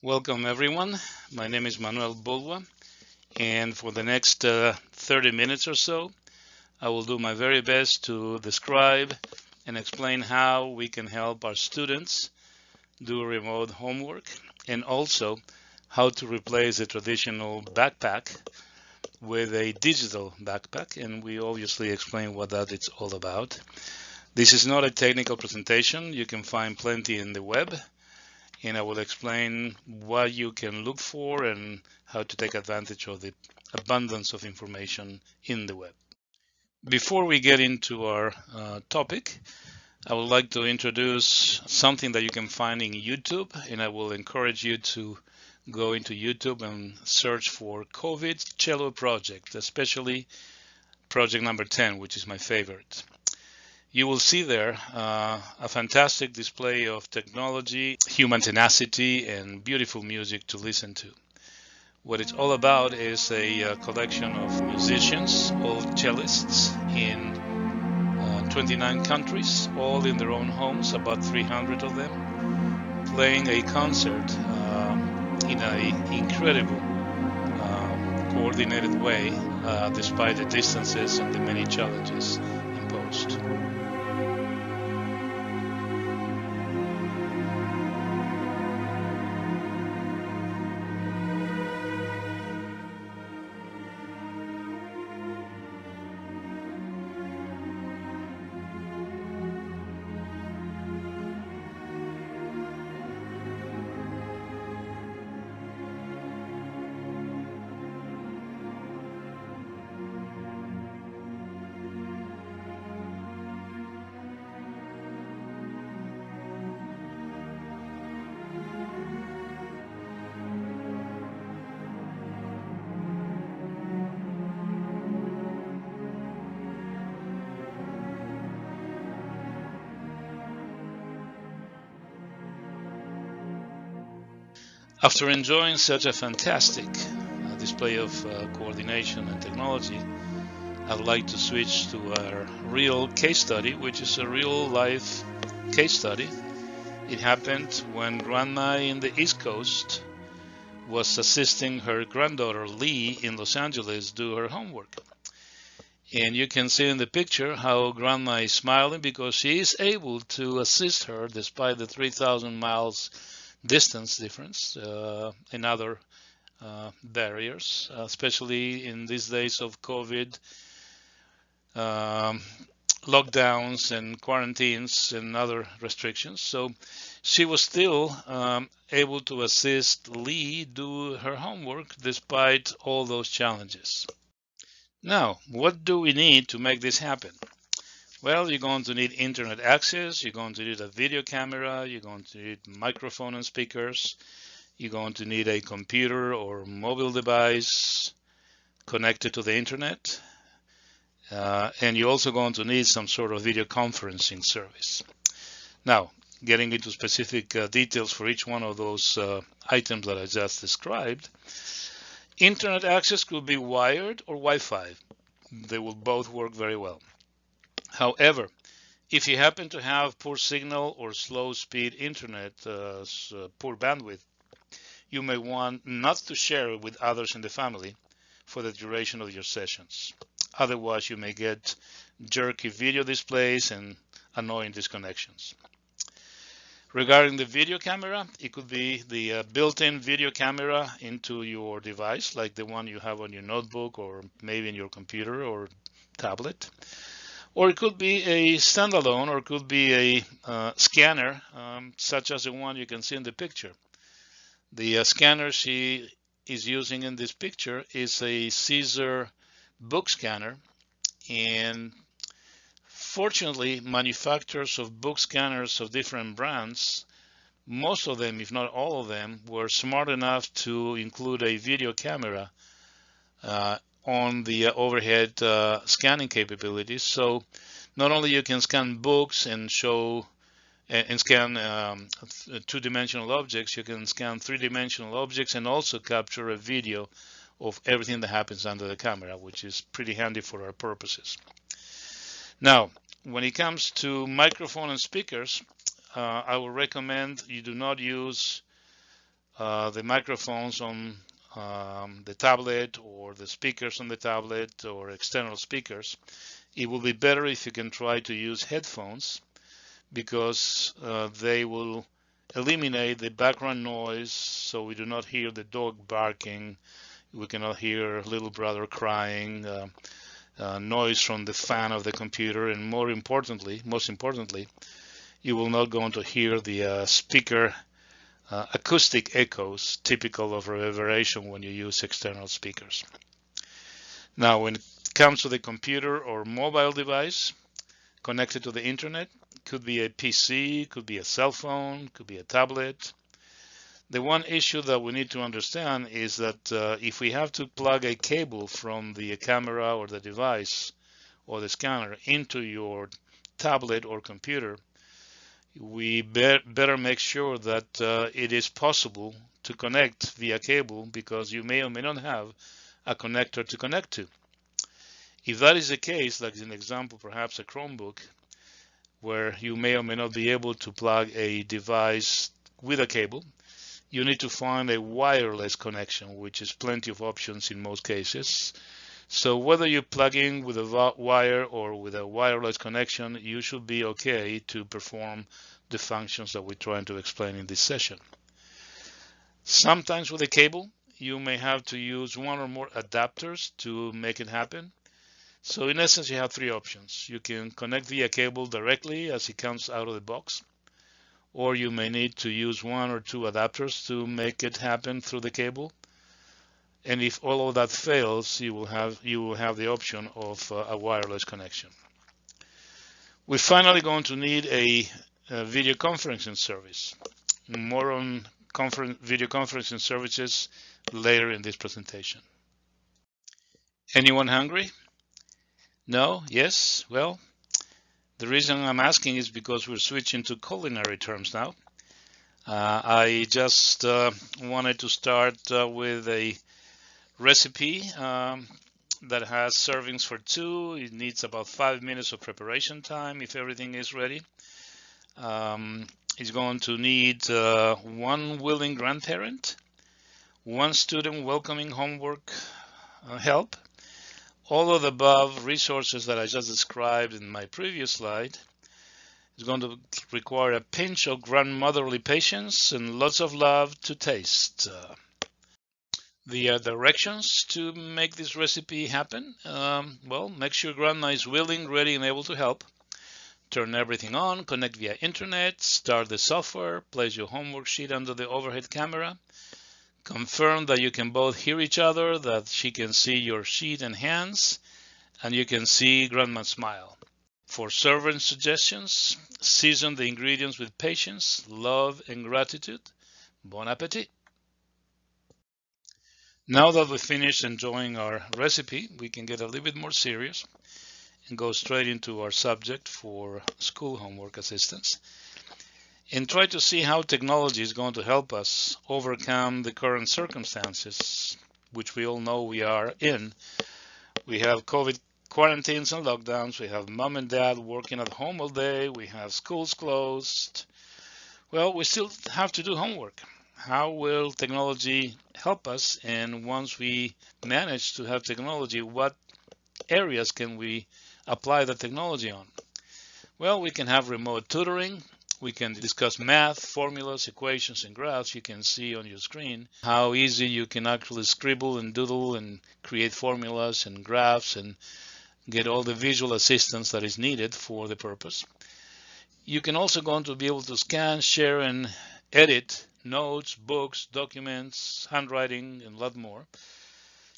Welcome everyone. My name is Manuel Bulwa, and for the next 30 minutes or so, I will do my very best to describe and explain how we can help our students do remote homework, and also how to replace a traditional backpack with a digital backpack, and we obviously explain what that it's all about. This is not a technical presentation. You can find plenty in the web, and I will explain what you can look for and how to take advantage of the abundance of information in the web. Before we get into our topic, I would like to introduce something that you can find in YouTube, and I will encourage you to go into YouTube and search for COVID Cello Project, especially project number 10, which is my favorite. You will see there a fantastic display of technology, human tenacity, and beautiful music to listen to. What it's all about is a collection of musicians, all cellists in 29 countries, all in their own homes, about 300 of them, playing a concert in an incredible coordinated way, despite the distances and the many challenges imposed. After enjoying such a fantastic display of coordination and technology, I'd like to switch to our real case study, which is a real life case study. It happened when Grandma in the East Coast was assisting her granddaughter Lee in Los Angeles do her homework. And you can see in the picture how Grandma is smiling because she is able to assist her despite the 3,000 miles distance difference and other barriers, especially in these days of COVID, lockdowns and quarantines and other restrictions. So she was still able to assist Lee do her homework despite all those challenges. Now, what do we need to make this happen? Well, you're going to need internet access, you're going to need a video camera, you're going to need microphone and speakers, you're going to need a computer or mobile device connected to the internet, and you're also going to need some sort of video conferencing service. Now, getting into specific details for each one of those items that I just described, internet access could be wired or Wi-Fi. They will both work very well. However, if you happen to have poor signal or slow speed internet, poor bandwidth, you may want not to share it with others in the family for the duration of your sessions. Otherwise, you may get jerky video displays and annoying disconnections. Regarding the video camera, it could be the built-in video camera into your device, like the one you have on your notebook or maybe in your computer or tablet. Or it could be a standalone, or it could be a scanner, such as the one you can see in the picture. The scanner she is using in this picture is a Caesar book scanner, and fortunately, manufacturers of book scanners of different brands, most of them, if not all of them, were smart enough to include a video camera on the overhead scanning capabilities. So not only you can scan books and show and scan two-dimensional objects, you can scan three-dimensional objects and also capture a video of everything that happens under the camera, which is pretty handy for our purposes. Now, when it comes to microphone and speakers, I would recommend you do not use the microphones on the tablet or the speakers on the tablet or external speakers, it will be better if you can try to use headphones, because they will eliminate the background noise, so we do not hear the dog barking, we cannot hear little brother crying, noise from the fan of the computer, and most importantly, you will not going to hear the speaker acoustic echoes typical of reverberation when you use external speakers. Now, when it comes to the computer or mobile device connected to the internet, could be a PC, could be a cell phone, could be a tablet. The one issue that we need to understand is that if we have to plug a cable from the camera or the device or the scanner into your tablet or computer, we better make sure that it is possible to connect via cable, because you may or may not have a connector to connect to. If that is the case, like an example, perhaps a Chromebook, where you may or may not be able to plug a device with a cable, you need to find a wireless connection, which is plenty of options in most cases. So whether you plug in with a wire or with a wireless connection, you should be okay to perform the functions that we're trying to explain in this session. Sometimes with a cable, you may have to use one or more adapters to make it happen. So in essence, you have three options. You can connect via cable directly as it comes out of the box, or you may need to use one or two adapters to make it happen through the cable. And if all of that fails, you will have the option of a wireless connection. We're finally going to need a video conferencing service. More on video conferencing services later in this presentation. Anyone hungry? No? Yes? Well, the reason I'm asking is because we're switching to culinary terms now. I just wanted to start with a recipe that has servings for two. It needs about 5 minutes of preparation time if everything is ready. It's going to need one willing grandparent, one student welcoming homework help. All of the above resources that I just described in my previous slide is going to require a pinch of grandmotherly patience and lots of love to taste. The directions to make this recipe happen, well, make sure grandma is willing, ready, and able to help. Turn everything on, connect via internet, start the software, place your homework sheet under the overhead camera, confirm that you can both hear each other, that she can see your sheet and hands, and you can see grandma's smile. For serving suggestions, season the ingredients with patience, love, and gratitude. Bon appetit! Now that we've finished enjoying our recipe, we can get a little bit more serious and go straight into our subject for school homework assistance and try to see how technology is going to help us overcome the current circumstances, which we all know we are in. We have COVID quarantines and lockdowns. We have mom and dad working at home all day. We have schools closed. Well, we still have to do homework. How will technology help us? And once we manage to have technology, what areas can we apply the technology on? Well, we can have remote tutoring. We can discuss math, formulas, equations, and graphs. You can see on your screen how easy you can actually scribble and doodle and create formulas and graphs and get all the visual assistance that is needed for the purpose. You can also going to be able to scan, share, and edit notes, books, documents, handwriting, and a lot more.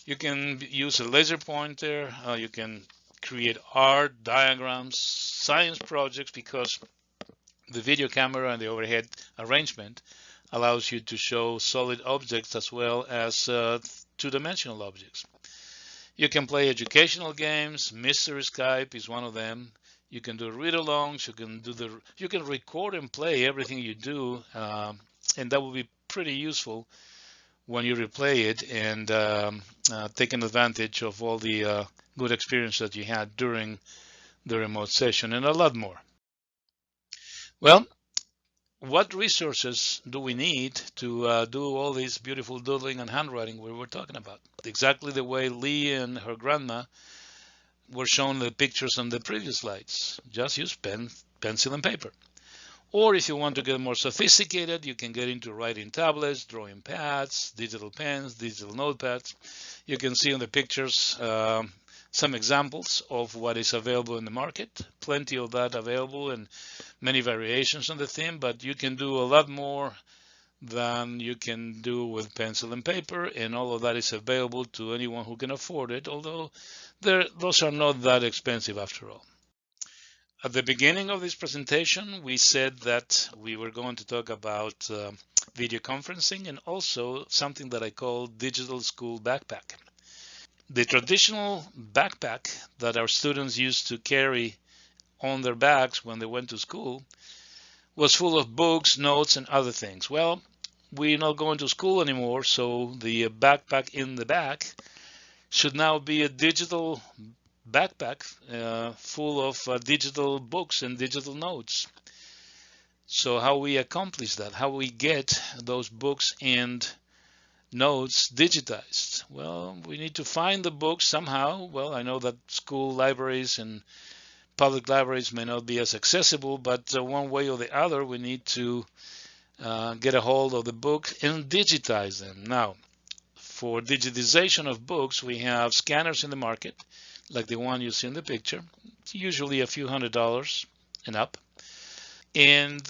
You can use a laser pointer. You can create art, diagrams, science projects, because the video camera and the overhead arrangement allows you to show solid objects as well as two-dimensional objects. You can play educational games. Mystery Skype is one of them. You can do read-alongs. You can record and play everything you do, and that will be pretty useful when you replay it and taking advantage of all the good experience that you had during the remote session, and a lot more. Well, what resources do we need to do all this beautiful doodling and handwriting we were talking about? Exactly the way Lee and her grandma were shown the pictures on the previous slides. Just use pen, pencil, and paper. Or if you want to get more sophisticated, you can get into writing tablets, drawing pads, digital pens, digital notepads. You can see in the pictures some examples of what is available in the market. Plenty of that available and many variations on the theme, but you can do a lot more than you can do with pencil and paper, and all of that is available to anyone who can afford it, although those are not that expensive after all. At the beginning of this presentation, we said that we were going to talk about video conferencing and also something that I call digital school backpack. The traditional backpack that our students used to carry on their backs when they went to school was full of books, notes, and other things. Well, we're not going to school anymore, so the backpack in the back should now be a digital backpack full of digital books and digital notes. So how we accomplish that, how we get those books and notes digitized? Well, we need to find the books somehow. Well, I know that school libraries and public libraries may not be as accessible, but one way or the other, we need to get a hold of the book and digitize them. Now, for digitization of books, we have scanners in the market, like the one you see in the picture. It's usually a few $100s and up. And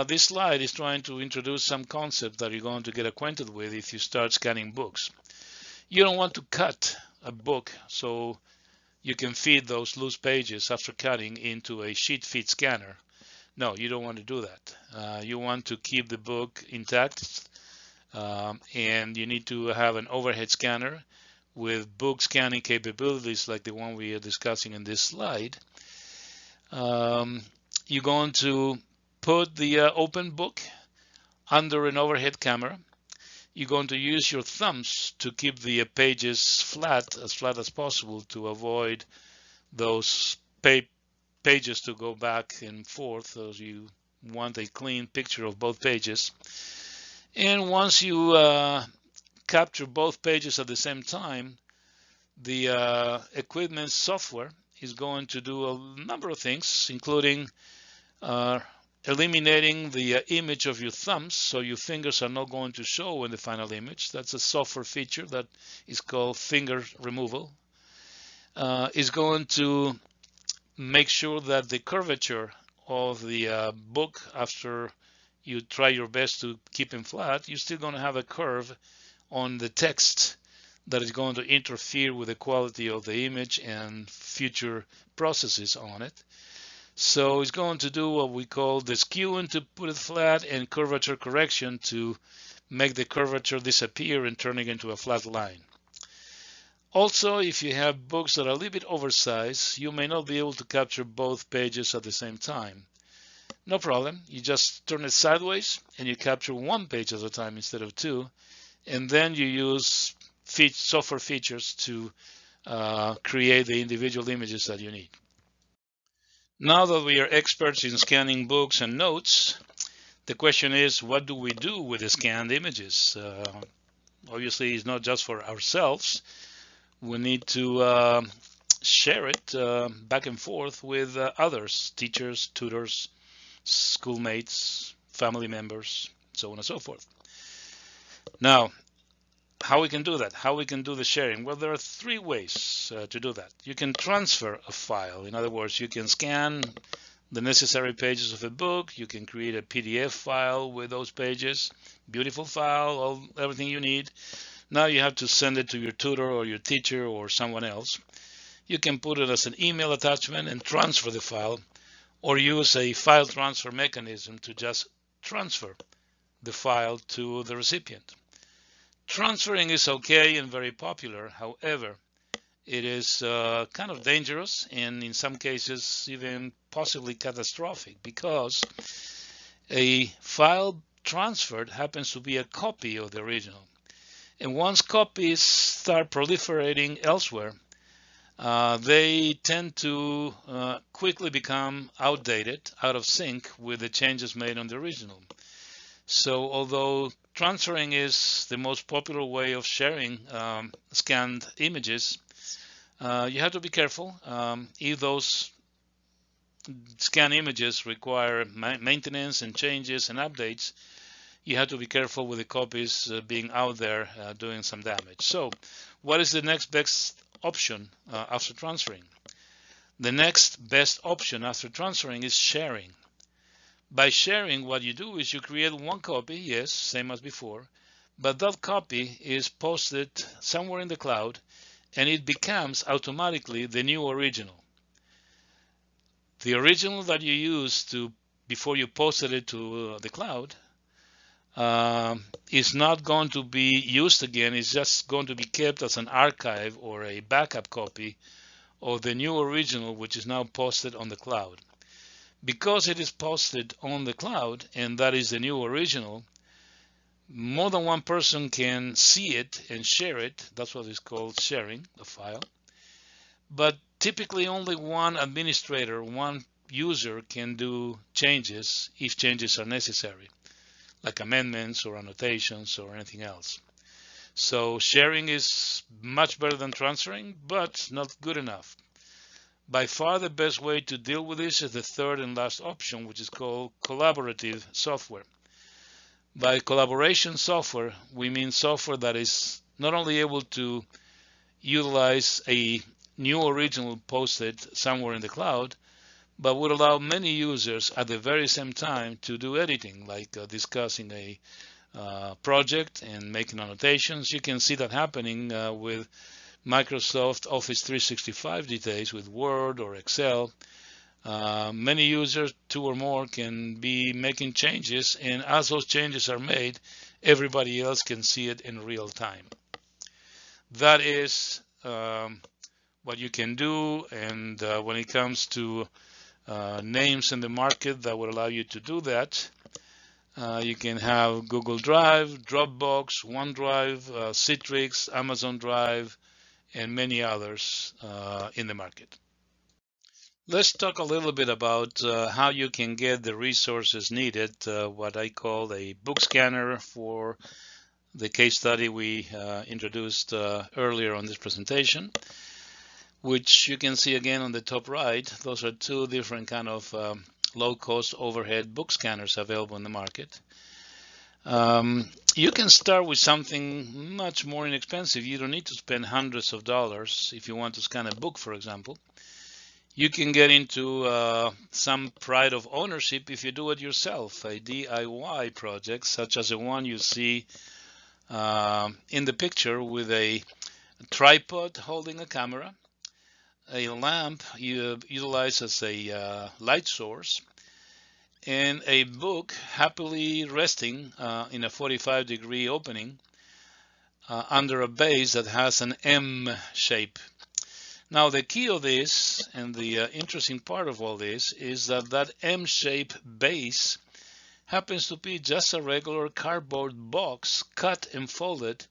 this slide is trying to introduce some concept that you're going to get acquainted with if you start scanning books. You don't want to cut a book so you can feed those loose pages after cutting into a sheet feed scanner. No, you don't want to do that. You want to keep the book intact, and you need to have an overhead scanner with book scanning capabilities like the one we are discussing in this slide. You're going to put the open book under an overhead camera. You're going to use your thumbs to keep the pages flat as possible to avoid those pages to go back and forth. So you want a clean picture of both pages. And once you capture both pages at the same time, the equipment software is going to do a number of things, including eliminating the image of your thumbs, so your fingers are not going to show in the final image. That's a software feature that is called finger removal. Is going to make sure that the curvature of the book, after you try your best to keep it flat, you're still going to have a curve on the text that is going to interfere with the quality of the image and future processes on it. So it's going to do what we call the skewing to put it flat and curvature correction to make the curvature disappear and turn it into a flat line. Also, if you have books that are a little bit oversized, you may not be able to capture both pages at the same time. No problem. You just turn it sideways and you capture one page at a time instead of two. And then you use software features to create the individual images that you need. Now that we are experts in scanning books and notes, the question is, what do we do with the scanned images? Obviously, it's not just for ourselves. We need to share it back and forth with others, teachers, tutors, schoolmates, family members, so on and so forth. Now, how we can do that, how we can do the sharing? Well, there are three ways to do that. You can transfer a file. In other words, you can scan the necessary pages of a book. You can create a PDF file with those pages, beautiful file, everything you need. Now you have to send it to your tutor or your teacher or someone else. You can put it as an email attachment and transfer the file, or use a file transfer mechanism to just transfer the file to the recipient. Transferring is okay and very popular. However, it is kind of dangerous and in some cases even possibly catastrophic, because a file transferred happens to be a copy of the original. And once copies start proliferating elsewhere, they tend to quickly become outdated, out of sync with the changes made on the original. So although transferring is the most popular way of sharing scanned images, you have to be careful. If those scan images require maintenance and changes and updates, you have to be careful with the copies being out there doing some damage. So what is the next best option after transferring? The next best option after transferring is sharing. By sharing, what you do is you create one copy, yes, same as before, but that copy is posted somewhere in the cloud and it becomes automatically the new original. The original that you used before you posted it to the cloud is not going to be used again. It's just going to be kept as an archive or a backup copy of the new original, which is now posted on the cloud. Because it is posted on the cloud and that is the new original, more than one person can see it and share it. That's what is called sharing the file. But typically only one administrator, one user can do changes if changes are necessary, like amendments or annotations or anything else. So sharing is much better than transferring, but not good enough. By far the best way to deal with this is the third and last option, which is called collaborative software. By collaboration software, we mean software that is not only able to utilize a new original posted somewhere in the cloud, but would allow many users at the very same time to do editing, like discussing a project and making annotations. You can see that happening with Microsoft Office 365 these days with Word or Excel. Many users, two or more, can be making changes, and as those changes are made, everybody else can see it in real time. That is what you can do, and when it comes to names in the market that would allow you to do that, you can have Google Drive, Dropbox, OneDrive, Citrix, Amazon Drive, and many others in the market. Let's talk a little bit about how you can get the resources needed, what I call a book scanner for the case study we introduced earlier on this presentation, which you can see again on the top right. Those are two different kind of low-cost overhead book scanners available in the market. You can start with something much more inexpensive. You don't need to spend hundreds of dollars if you want to scan a book, for example. You can get into some pride of ownership if you do it yourself, a DIY project such as the one you see in the picture with a tripod holding a camera, a lamp you utilize as a light source, and a book happily resting in a 45-degree opening under a base that has an M shape. Now the key of this, and the interesting part of all this, is that M-shaped base happens to be just a regular cardboard box cut and folded,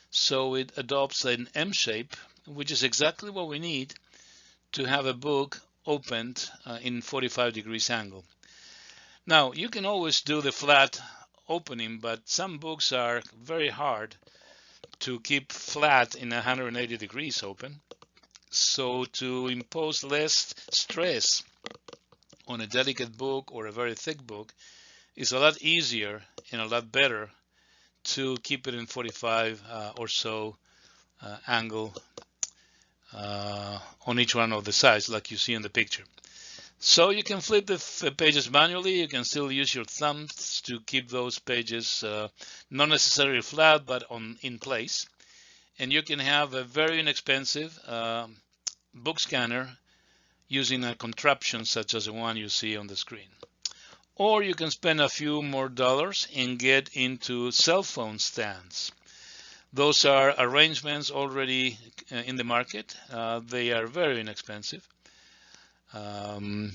so it adopts an M shape, which is exactly what we need to have a book opened in 45 degrees angle. Now you can always do the flat opening, but some books are very hard to keep flat in 180 degrees open. So to impose less stress on a delicate book or a very thick book is a lot easier and a lot better to keep it in 45 or so angle on each one of the sides, like you see in the picture. So you can flip the pages manually. You can still use your thumbs to keep those pages not necessarily flat, but in place. And you can have a very inexpensive book scanner using a contraption such as the one you see on the screen. Or you can spend a few more dollars and get into cell phone stands. Those are arrangements already in the market. They are very inexpensive. And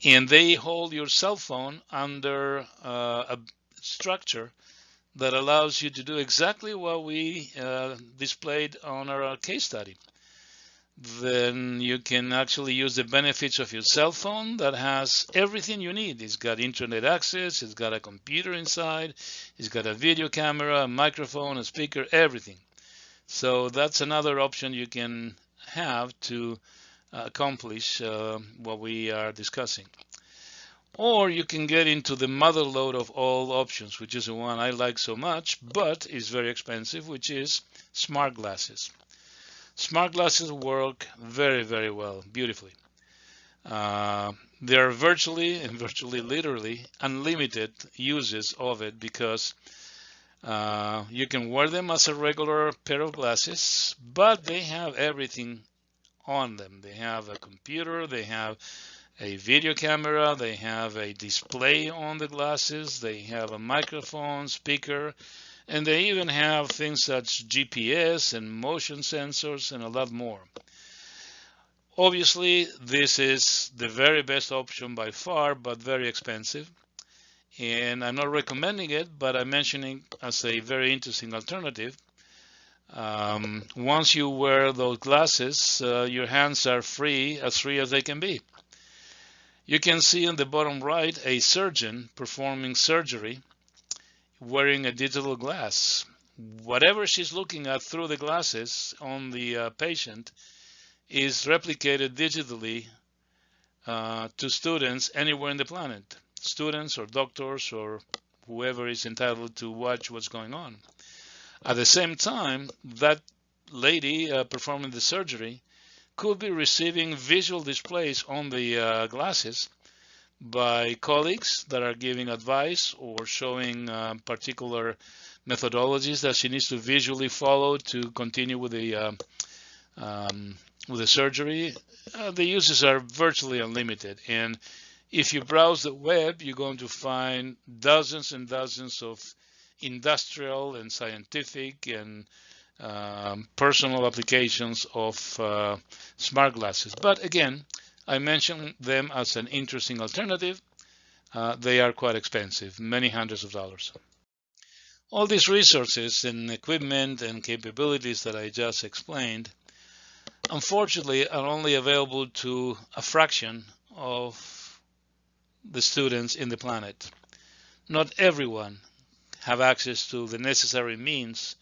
they hold your cell phone under a structure that allows you to do exactly what we displayed on our case study. then you can actually use the benefits of your cell phone that has everything you need. It's got internet access, it's got a computer inside, it's got a video camera, a microphone, a speaker, everything. So that's another option you can have to accomplish what we are discussing. Or you can get into the mother lode of all options, which is the one I like so much, but is very expensive, which is smart glasses. Smart glasses work very, very well, beautifully. There are virtually literally unlimited uses of it because you can wear them as a regular pair of glasses, but they have everything on them. They have a computer, they have a video camera, they have a display on the glasses, they have a microphone, speaker, and they even have things such GPS and motion sensors and a lot more. Obviously, this is the very best option by far, but very expensive. And I'm not recommending it, but I'm mentioning as a very interesting alternative. Once you wear those glasses, your hands are free as they can be. You can see on the bottom right a surgeon performing surgery wearing a digital glass. Whatever she's looking at through the glasses on the patient is replicated digitally to students anywhere in the planet, students or doctors or whoever is entitled to watch what's going on. At the same time, that lady performing the surgery could be receiving visual displays on the glasses by colleagues that are giving advice or showing particular methodologies that she needs to visually follow to continue with the surgery. The uses are virtually unlimited, and if you browse the web, you're going to find dozens and dozens of industrial and scientific and personal applications of smart glasses. But again, I mentioned them as an interesting alternative. They are quite expensive, many hundreds of dollars. All these resources and equipment and capabilities that I just explained, unfortunately, are only available to a fraction of the students in the planet. Not everyone have access to the necessary means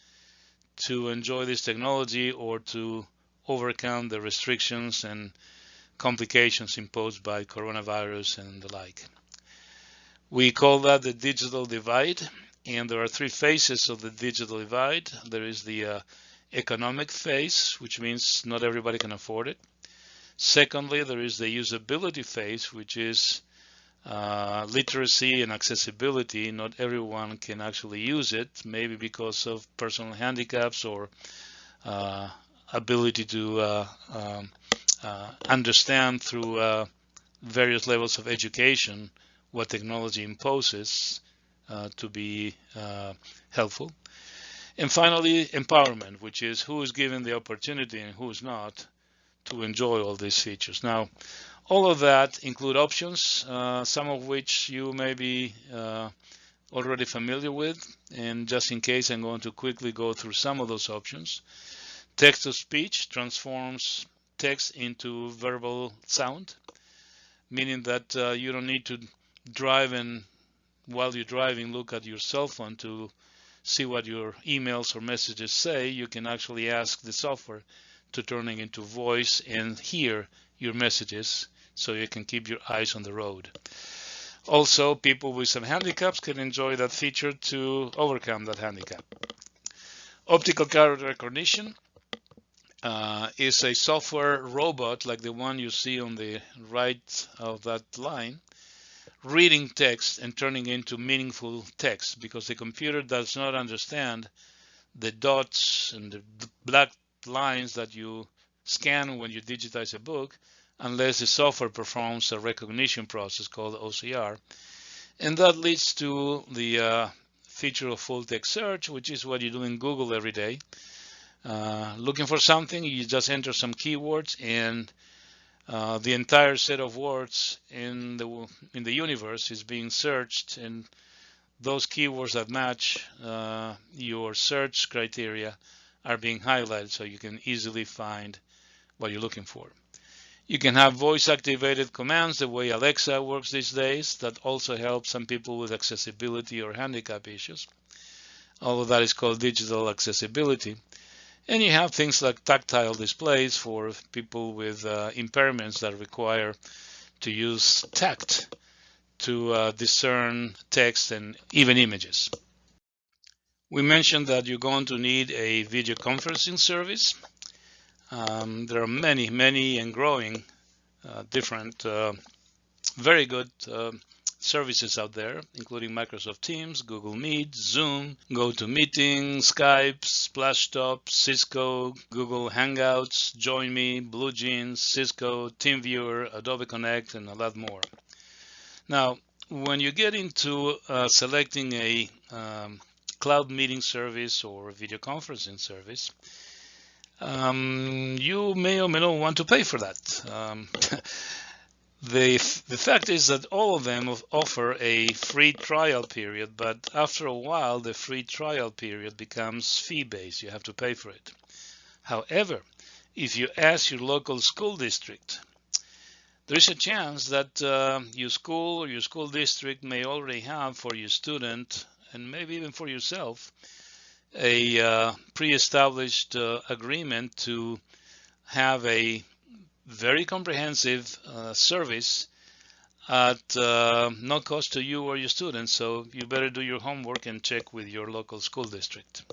to enjoy this technology or to overcome the restrictions and complications imposed by coronavirus and the like. We call that the digital divide, and there are three phases of the digital divide. There is the economic phase, which means not everybody can afford it. Secondly, there is the usability phase, which is literacy and accessibility. Not everyone can actually use it, maybe because of personal handicaps or ability to understand through various levels of education what technology imposes to be helpful. And finally, empowerment, which is who is given the opportunity and who is not to enjoy all these features. Now, all of that include options, some of which you may be already familiar with. And just in case, I'm going to quickly go through some of those options. Text-to-speech transforms text into verbal sound, meaning that you don't need to drive and while you're driving look at your cell phone to see what your emails or messages say. You can actually ask the software to turn it into voice and hear your messages so you can keep your eyes on the road. Also, people with some handicaps can enjoy that feature to overcome that handicap. Optical character recognition is a software robot like the one you see on the right of that line, reading text and turning into meaningful text, because the computer does not understand the dots and the black lines that you scan when you digitize a book unless the software performs a recognition process called OCR. And that leads to the feature of full text search, which is what you do in Google every day. Looking for something, you just enter some keywords, and the entire set of words in the universe is being searched, and those keywords that match your search criteria are being highlighted so you can easily find what you're looking for. You can have voice-activated commands the way Alexa works these days. That also helps some people with accessibility or handicap issues, although that is called digital accessibility. And you have things like tactile displays for people with impairments that require to use tact to discern text and even images. We mentioned that you're going to need a video conferencing service. There are many and growing different very good services out there, including Microsoft Teams, Google Meet, Zoom, GoToMeeting, Skype, Splashtop, Cisco, Google Hangouts, JoinMe, BlueJeans, Cisco, TeamViewer, Adobe Connect, and a lot more. Now, when you get into selecting a cloud meeting service or video conferencing service, you may or may not want to pay for that. The fact is that all of them offer a free trial period, but after a while the free trial period becomes fee-based. You have to pay for it. However, if you ask your local school district, there is a chance that your school or your school district may already have for your student, and maybe even for yourself, a pre-established agreement to have a very comprehensive service at no cost to you or your students. So you better do your homework and check with your local school district.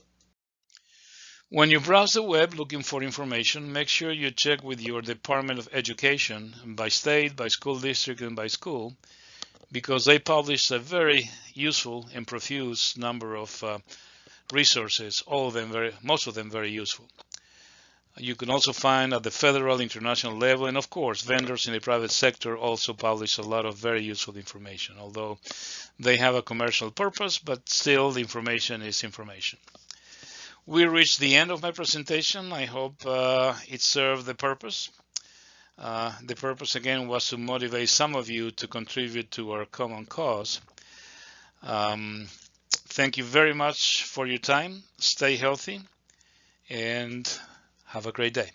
When you browse the web looking for information, make sure you check with your Department of Education by state, by school district, and by school, because they publish a very useful and profuse number of resources, most of them very useful. You can also find at the federal, international level, and of course, vendors in the private sector also publish a lot of very useful information, although they have a commercial purpose, but still the information is information. We reached the end of my presentation. I hope it served the purpose. The purpose, again, was to motivate some of you to contribute to our common cause. Thank you very much for your time. Stay healthy and have a great day.